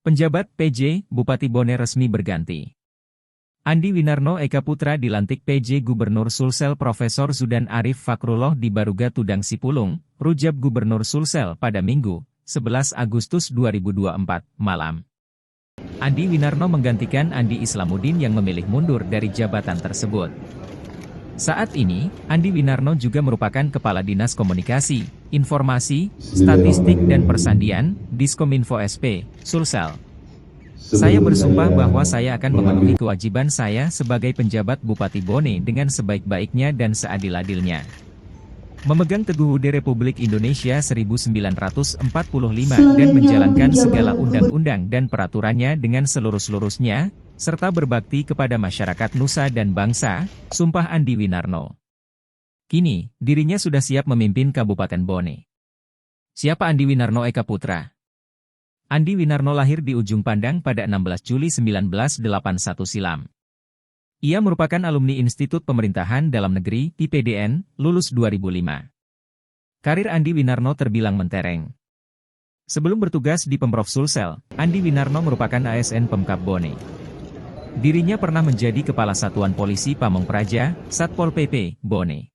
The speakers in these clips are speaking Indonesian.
Penjabat PJ, Bupati Bone resmi berganti. Andi Winarno Eka Putra dilantik PJ Gubernur Sulsel Profesor Zudan Arif Fakrullah di Baruga Tudang Sipulung, Rujab Gubernur Sulsel pada Minggu, 11 Agustus 2024, malam. Andi Winarno menggantikan Andi Islamuddin yang memilih mundur dari jabatan tersebut. Saat ini, Andi Winarno juga merupakan Kepala Dinas Komunikasi, Informasi, Statistik dan Persandian, Diskominfo SP, Sulsel. Saya bersumpah bahwa saya akan memenuhi kewajiban saya sebagai penjabat Bupati Bone dengan sebaik-baiknya dan seadil-adilnya. Memegang teguh UUD Republik Indonesia 1945 dan menjalankan segala undang-undang dan peraturannya dengan seluruh-seluruhnya, serta berbakti kepada masyarakat Nusa dan bangsa, sumpah Andi Winarno. Kini, dirinya sudah siap memimpin Kabupaten Bone. Siapa Andi Winarno Eka Putra? Andi Winarno lahir di Ujung Pandang pada 16 Juli 1981 silam. Ia merupakan alumni Institut Pemerintahan Dalam Negeri, IPDN, lulus 2005. Karir Andi Winarno terbilang mentereng. Sebelum bertugas di Pemprov Sulsel, Andi Winarno merupakan ASN Pemkab Bone. Dirinya pernah menjadi Kepala Satuan Polisi Pamong Praja, Satpol PP, Bone.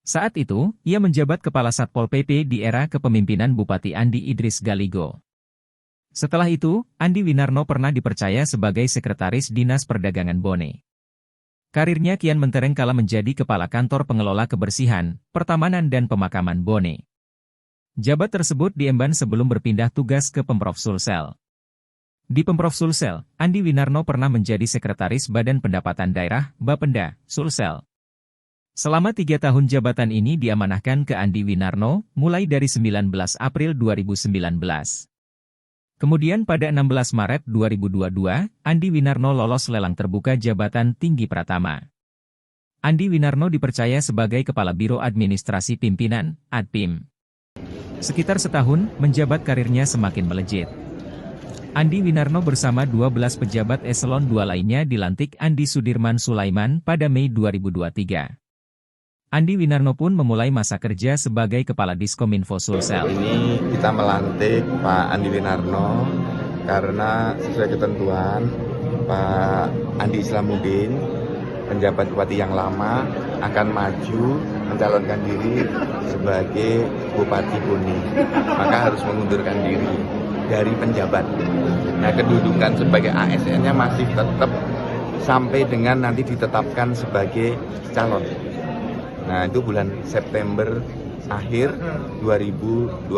Saat itu, ia menjabat Kepala Satpol PP di era kepemimpinan Bupati Andi Idris Galigo. Setelah itu, Andi Winarno pernah dipercaya sebagai Sekretaris Dinas Perdagangan Bone. Karirnya kian mentereng kala menjadi Kepala Kantor Pengelola Kebersihan, Pertamanan dan Pemakaman Bone. Jabat tersebut diemban sebelum berpindah tugas ke Pemprov Sulsel. Di Pemprov Sulsel, Andi Winarno pernah menjadi Sekretaris Badan Pendapatan Daerah, Bapenda, Sulsel. Selama 3 tahun jabatan ini diamanahkan ke Andi Winarno, mulai dari 19 April 2019. Kemudian pada 16 Maret 2022, Andi Winarno lolos lelang terbuka jabatan tinggi Pratama. Andi Winarno dipercaya sebagai Kepala Biro Administrasi Pimpinan, Adpim. Sekitar setahun, menjabat karirnya semakin melejit. Andi Winarno bersama 12 pejabat eselon 2 lainnya dilantik Andi Sudirman Sulaiman pada Mei 2023. Andi Winarno pun memulai masa kerja sebagai Kepala Diskominfo Sulsel. Ini kita melantik Pak Andi Winarno karena sesuai ketentuan Pak Andi Islamuddin, penjabat bupati yang lama, akan maju mencalonkan diri sebagai Bupati Bone. Maka harus mengundurkan diri dari penjabat. Nah, kedudukan sebagai ASN-nya masih tetap sampai dengan nanti ditetapkan sebagai calon. Nah, itu bulan September akhir 2024.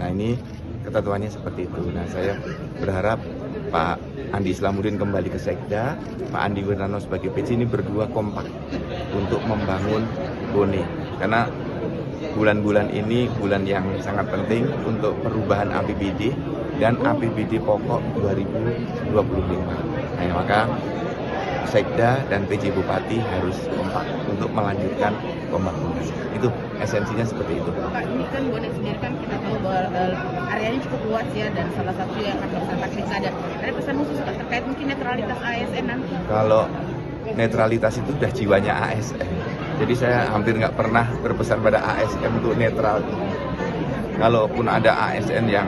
Nah, ini ketentuannya seperti itu. Nah, saya berharap Pak Andi Islamuddin kembali ke Sekda, Pak Andi Winarno sebagai PJ ini berdua kompak untuk membangun Bone. Karena bulan-bulan ini bulan yang sangat penting untuk perubahan APBD dan APBD pokok 2025. Nah, maka Sekda dan PJ Bupati harus kompak untuk melanjutkan pembangunan. Itu esensinya seperti itu. Pak, ini kan Bone sendiri kan kita tahu bahwa areanya cukup luas ya, dan salah satu yang akan melaksanakan pilkada. Ada pesan khusus terkait mungkin netralitas ASN nanti? Kalau netralitas itu udah jiwanya ASN. Jadi saya hampir nggak pernah berpesan pada ASN untuk netral. Kalaupun ada ASN yang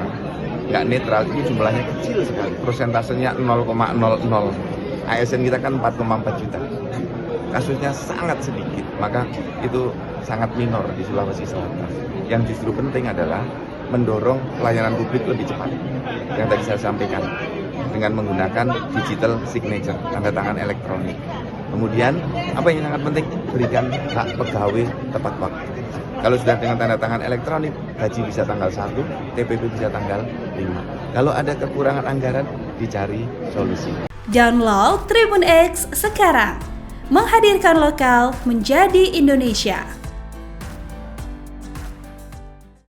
nggak netral, ini jumlahnya kecil sekali. Prosentasenya 0,00. ASN kita kan 4,4 juta. Kasusnya sangat sedikit, maka itu sangat minor di Sulawesi Selatan. Yang justru penting adalah mendorong pelayanan publik lebih cepat. Yang tadi saya sampaikan, dengan menggunakan digital signature, tanda tangan elektronik. Kemudian, apa yang sangat penting? Berikan hak pegawai tepat waktu. Kalau sudah dengan tanda tangan elektronik, gaji bisa tanggal 1, TPP bisa tanggal 5. Kalau ada kekurangan anggaran, dicari solusi. Download Tribun X sekarang, menghadirkan lokal menjadi Indonesia.